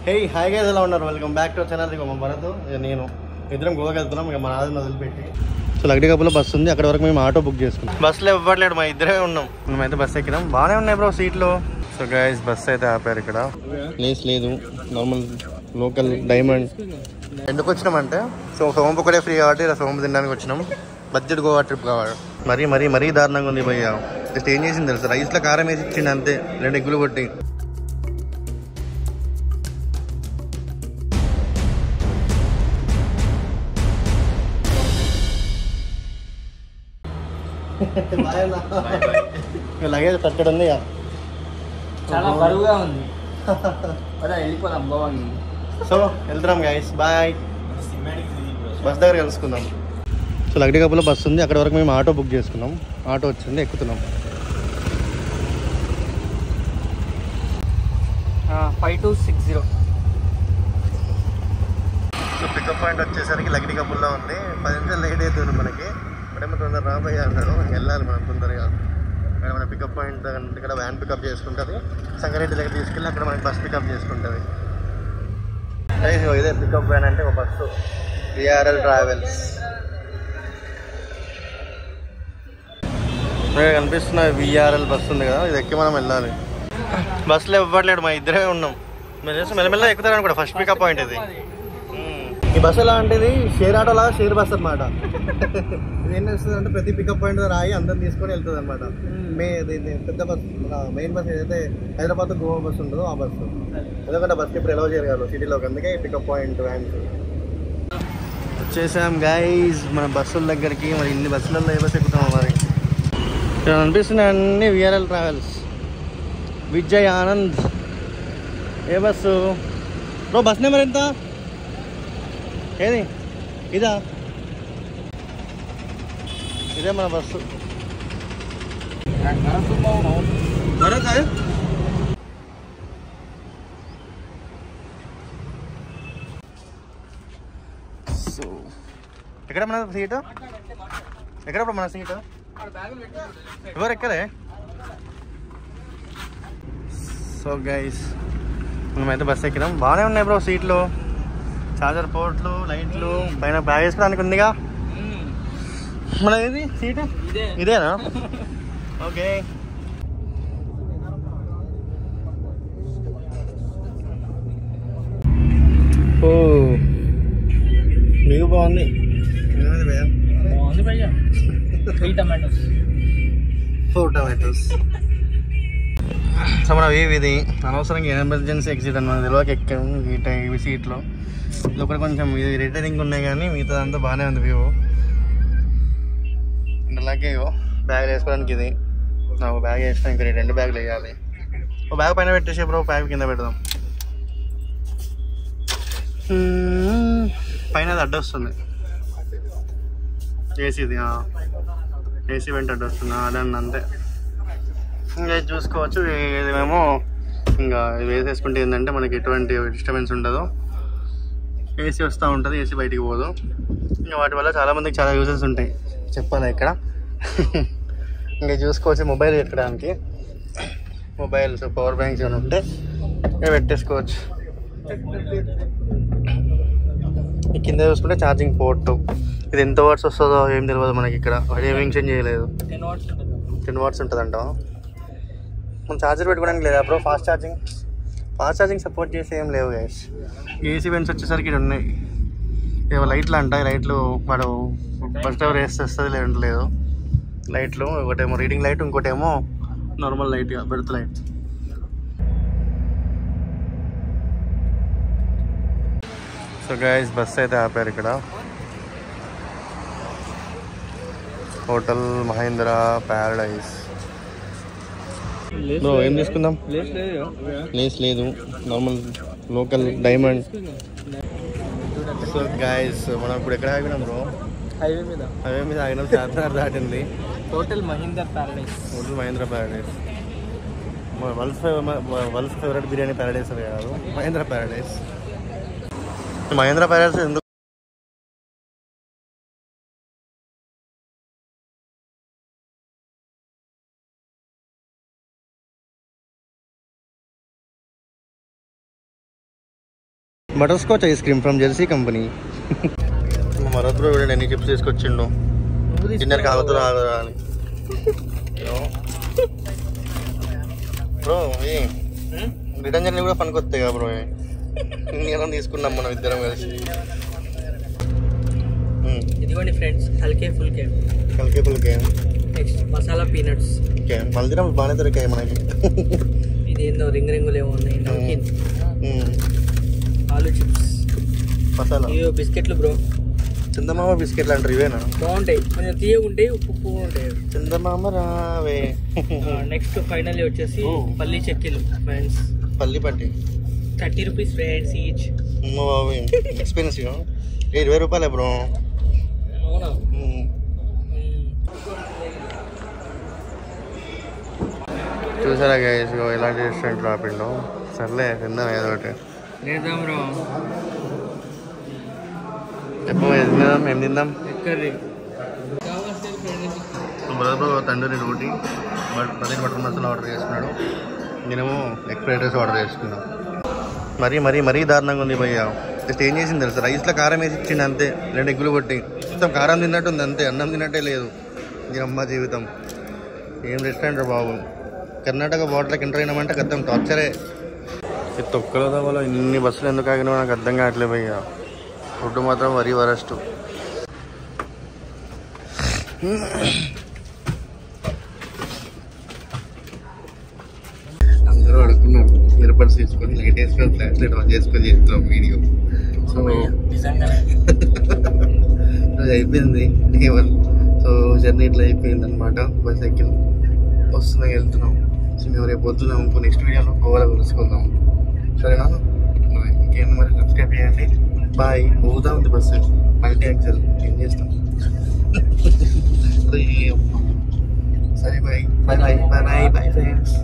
Hey hi guys, ఎలా ఉన్నారు? Welcome back to channel. ఇక మా భరత్ నేను ఇద్దరం గోవాకి వెళ్తున్నాం. ఇక మా నాదని వదిలిపెట్టి సో లగ్డి కప్పులో బస్సు ఉంది, అక్కడ వరకు మేము ఆటో బుక్ చేసుకున్నాం. బస్సులో ఇవ్వట్లేడు, మా ఇద్దరే ఉన్నాం. మేమైతే బస్సు ఎక్కినాం, బాగానే ఉన్నాయి బ్రో సీట్లు. సో గైస్ బస్సు అయితే ఆపారు ఇక్కడ. ప్లేస్ లేదు, నార్మల్ లోకల్ డైమండ్. ఎందుకు వచ్చినామంటే సో సోంపు ఒకటే ఫ్రీ కాబట్టి ఇలా సోంపు తినడానికి వచ్చినాం. బడ్జెట్ గోవా ట్రిప్ కావాలి. మరీ దారుణంగా ఉంది భయ్య. జస్ట్ ఏం చేసింది తెలుసు, రైస్లో కారం వేసి ఇచ్చిండు అంతే, 2 ఎగ్గులు కొట్టి. లగేజ్ కట్టడం ఉంది, చాలా బరువుగా ఉంది. వెళ్ళిపోదాం గోవాకి. సో వెళ్తున్నాం గైస్, బాయ్. బస్ దగ్గర కలుసుకుందాం. సో లగ్డి కప్పులో బస్సు ఉంది, అక్కడ వరకు మేము ఆటో బుక్ చేసుకున్నాం. ఆటో వచ్చింది, ఎక్కుతున్నాం. 5260. సో పికప్ పాయింట్ వచ్చేసరికి లగ్డి కప్పుల్లో ఉంది. 10 నిమిషాలు లేట్ అవుతుంది మనకి. ఇప్పుడేమో తొందర రాబోయే అన్నాడు, వెళ్ళాలి మనం తొందరగా. అక్కడ మన పికప్ పాయింట్ ఇక్కడ వ్యాన్ పికప్ చేసుకుంటుంది, సంగారెడ్డి దగ్గర తీసుకెళ్ళి అక్కడ మనకి బస్ పికప్ చేసుకుంటుంది. ఇదే పికప్ వ్యాన్ అంటే ఒక బస్సు, విఆర్ఎల్ ట్రావెల్స్. కనిపిస్తున్న విఆర్ఎల్ బస్సు ఉంది కదా, ఇది ఎక్కి మనం వెళ్ళాలి. బస్సులో ఇవ్వట్లేడు, మా ఇద్దరే ఉన్నాం. మీరు చేస్తే మెల్లమెల్ల ఎక్కుతారని కూడా ఫస్ట్ పికప్ పాయింట్ ఇది. ఈ బస్సు ఎలా అంటే ఇది షేర్ ఆటో లాగా షేర్ బస్ అనమాట. ఇది ఏం చేస్తుంది అంటే ప్రతి పికప్ పాయింట్ రాయి అందరం తీసుకొని వెళ్తుంది అనమాట. పెద్ద బస్సు, మెయిన్ బస్ ఏదైతే హైదరాబాద్ గోవా బస్సు ఉంటుందో ఆ బస్సు. ఎందుకంటే బస్కి ఇప్పుడు ఎలా చేయరు కదా సిటీలోకి, అందుకే పికప్ పాయింట్ వ్యాన్స్. వచ్చేసాం గైజ్ మన బస్సుల దగ్గరికి. మరి ఇన్ని బస్సులలో ఏ బస్సు ఎక్కుతామో మరి. ఇక్కడ అనిపిస్తున్నాయి అన్ని విఆర్ఎల్ ట్రావెల్స్. విజయ్ ఆనంద్ ఏ బస్సు బ్రో? బస్ నెంబర్ ఎంత? ఏది ఇదా? ఇదే మన బస్సు. సో ఎక్కడ మన సీటు? ఎక్కడ మన సీటు? ఎవరు ఎక్కరే? సో గైస్ మేమైతే బస్సు ఎక్కినాం, బాగానే ఉన్నాయి బ్రో సీట్లు, చార్జర్ పోర్ట్లు, లైట్లు, పైన బ్యాగ్ వేసుకోవడానికి ఉందిగా. మన ఏది సీటు? ఇదేనా? ఓకే. ఓ మీకు బాగుంది. బాగుంది భయ్యా. 3 టమాటోస్, 4 టమాటోస్. సో మనం ఇది అనవసరంగా ఎమర్జెన్సీ ఎగ్జిట్ అని మనకు తెలియక ఎక్కాము ఈ సీట్లో. ఇది ఒకటి కొంచెం ఇది రిటైరింగ్ ఉన్నాయి, కానీ మిగతా అంతా బాగానే ఉంది వ్యూ. అలాగే బ్యాగ్ వేసుకోవడానికి ఇది, నాకు బ్యాగ్ వేసినా ఇంకా 2 బ్యాగులు వేయాలి. ఒక బ్యాగ్ పైన పెట్టేసి బ్రో, బ్యాగ్ కింద పెడదాం. పైన అది అడ్డొస్తుంది, ఏసీది, ఏసీ వెంట అడ్డొస్తుంది అదండి అంతే. ఇంకా చూసుకోవచ్చు. ఇదేమో ఇంకా వేసేసుకుంటే ఏంటంటే మనకి ఎటువంటి డిస్టర్బెన్స్ ఉండదు, ఏసీ వస్తూ ఉంటుంది, ఏసీ బయటికి పోదు. ఇంకా వాటి వల్ల చాలామందికి చాలా యూజెస్ ఉంటాయి, చెప్పాలి ఇక్కడ. ఇంకా చూసుకోవచ్చు మొబైల్ పెట్టడానికి, మొబైల్స్ పవర్ బ్యాంక్స్ ఏమైనా ఉంటే ఇంకా పెట్టేసుకోవచ్చు. కింద చూసుకుంటే ఛార్జింగ్ పోర్ట్, ఇది ఎంత వాట్స్ వస్తుందో ఏం తెలియదు మనకి, ఇక్కడ ఏం మెన్షన్ చేయలేదు. 10 వాట్స్ ఉంటుందంట. మనం ఛార్జర్ పెట్టుకోవడానికి లేదా బ్రో? ఫాస్ట్ ఛార్జింగ్ సపోర్ట్ చేసి ఏం లేవు గైస్. ఏసీ వెంట్స్ వచ్చేసరికి ఇక్కడ ఉన్నాయి, ఏవో లైట్లు అంటాయి. లైట్లు వాడు బస్ డ్రైవర్ వేస్తే వస్తుంది, లేదు లైట్లు. ఒకటేమో రీడింగ్ లైట్, ఇంకోటేమో normal light, berth light. So guys bus అయితే ఆపారు ఇక్కడ. Hotel Mahindra Paradise. బ్రో ఏం తీసుకుందాం? ప్లేస్ లేదు, normal local diamond. So guys మనం ఇప్పుడు ఎక్కడ ఆగినాం బ్రో? హైవే మీద ఆగినాం, చార్మినార్ దాటింది. Hotel Mahindra Paradise. Hotel Mahindra Paradise. World's favourite biryani Paradise అది కాదు, మహేంద్ర ప్యారడైజ్. మహేంద్ర ప్యారడైజ్ ఎందుకు butter scotch ice cream from Jersey company. మరొక బ్రో వీడు ఎన్ని చిప్స్ తీసుకొచ్చిండు డిన్నర్కి ఆగుతూ ఆగురా అని. బ్రో రిటర్న్ జర్నీ కూడా పనికొస్తాయి కదా బ్రో. నేను తీసుకున్నాం మనం ఇద్దరం కలిసి. ఇదిగోండి friends Halke Phulke. Halke Phulke. Next masala peanuts. Okay Haldiram బాగానే దొరికాయి మనకి. ఇదేందో రింగులు ఏమో ఉన్నాయి. నమ్కిన్. ఆలు చిప్స్. మసాలా. ఇవో బిస్కెట్లు బ్రో. చందమామ బిస్కెట్లు అంటారు ఇవేనా? బాగుంటాయి కొంచెం తీయగా ఉంటాయి ఉప్పు ఉంటాయి. చందమామ రావే. నెక్స్ట్ ఫైనల్లీ వచ్చేసి పల్లి చెక్కీలు ఫ్రెండ్స్. పల్లి పట్టి 30 రూపీస్ ఫ్రెండ్స్ ఈచ్. ఎక్స్పెన్సివ్. 20 రూపాయలే బ్రో. అవునా? చూసారా గైస్ ఎలాంటి రెస్టారెంట్ ఆపిండో. సర్లే తిందాం ఏదో ఒకటి. లేదాం బ్రో. చెప్పు ఏం తిందాం? ఏం తిందాం? కర్రీ. బ్రో తండూరి రోటీ పన్నీర్ బటర్ మసాలా ఆర్డర్ చేసుకున్నాడు. నేనేమో ఎగ్ ఫ్రైడ్ రైస్ ఆర్డర్ చేసుకున్నాం. మరీ దారుణంగా ఉంది భయ్య. జస్ట్ ఏం చేసింది తెలుసు, రైస్లో కారం వేసి ఇచ్చిండు అంతే. 2 ఎగ్గులు కొట్టి మొత్తం కారం తిన్నట్టు ఉంది అంతే. అన్నం తిన్నట్టే లేదు. ఇది అమ్మ జీవితం. ఏం రెస్టారెంట్ బాబు. కర్ణాటక బార్డర్కి ఎంటర్ అయినామంటే గద్దం టార్చరే. ఈ తొక్కలో దవ్వలో ఇన్ని బస్సులు ఎందుకు ఆగినావు నాకు అర్థం కావట్లేదు భయ్య. ఫుడ్ మాత్రం వరస్ట్. అందరూ అడుగుతున్నారు ఇయర్బడ్స్ తీసుకొని లైట్ వేసుకొని ఫ్లాష్ లైట్ ఆన్ చేసుకొని చేస్తాం వీడియో. సో అది అయిపోయింది కేవలం. సో జర్నీ ఇట్లా అయిపోయింది అనమాట. బస్ ఎక్కి వస్తున్నాం వెళ్తున్నాం. సో మేము రేపు వద్దున్నాం. నెక్స్ట్ వీడియోలో గోవాలో కలుసుకుందాం. సరేనా? ఇంకేం మరి సబ్స్క్రైబ్ చేయండి. బాయ్. పోతా ఉంది బస్సు మల్టీ యాక్సెల్. ఏం చేస్తాం? సరే బాయ్ ఫ్రెండ్స్.